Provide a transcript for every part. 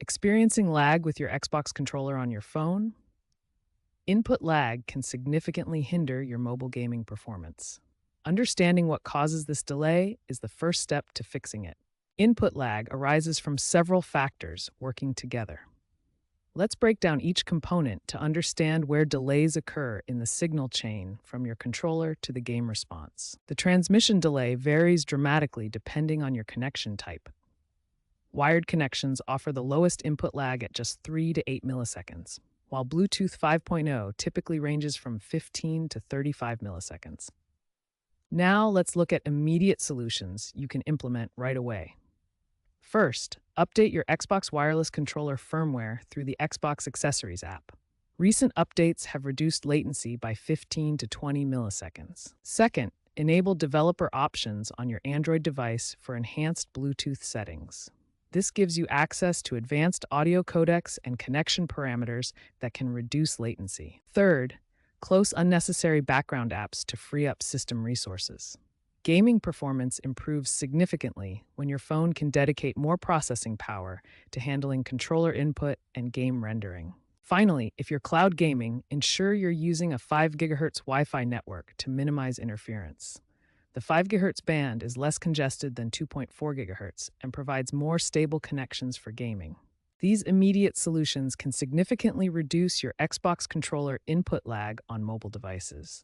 Experiencing lag with your Xbox controller on your phone? Input lag can significantly hinder your mobile gaming performance. Understanding what causes this delay is the first step to fixing it. Input lag arises from several factors working together. Let's break down each component to understand where delays occur in the signal chain from your controller to the game response. The transmission delay varies dramatically depending on your connection type. Wired connections offer the lowest input lag at just 3 to 8 milliseconds, while Bluetooth 5.0 typically ranges from 15 to 35 milliseconds. Now let's look at immediate solutions you can implement right away. First, update your Xbox wireless controller firmware through the Xbox Accessories app. Recent updates have reduced latency by 15 to 20 milliseconds. Second, enable developer options on your Android device for enhanced Bluetooth settings. This gives you access to advanced audio codecs and connection parameters that can reduce latency. Third, close unnecessary background apps to free up system resources. Gaming performance improves significantly when your phone can dedicate more processing power to handling controller input and game rendering. Finally, if you're cloud gaming, ensure you're using a 5 GHz Wi-Fi network to minimize interference. The 5 GHz band is less congested than 2.4 GHz and provides more stable connections for gaming. These immediate solutions can significantly reduce your Xbox controller input lag on mobile devices.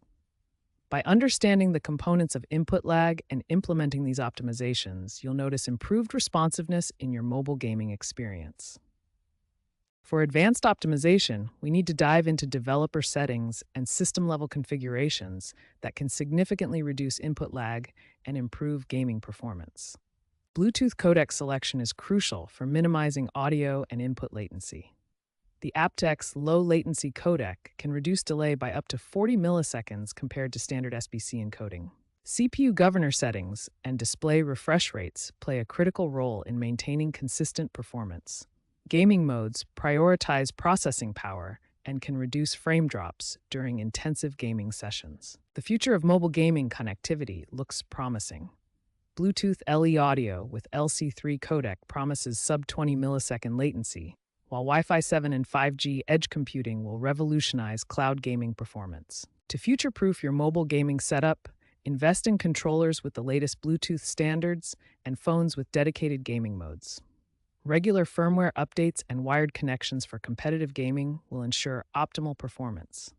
By understanding the components of input lag and implementing these optimizations, you'll notice improved responsiveness in your mobile gaming experience. For advanced optimization, we need to dive into developer settings and system-level configurations that can significantly reduce input lag and improve gaming performance. Bluetooth codec selection is crucial for minimizing audio and input latency. The aptX low-latency codec can reduce delay by up to 40 milliseconds compared to standard SBC encoding. CPU governor settings and display refresh rates play a critical role in maintaining consistent performance. Gaming modes prioritize processing power and can reduce frame drops during intensive gaming sessions. The future of mobile gaming connectivity looks promising. Bluetooth LE audio with LC3 codec promises sub-20 millisecond latency, while Wi-Fi 7 and 5G edge computing will revolutionize cloud gaming performance. To future-proof your mobile gaming setup, invest in controllers with the latest Bluetooth standards and phones with dedicated gaming modes. Regular firmware updates and wired connections for competitive gaming will ensure optimal performance.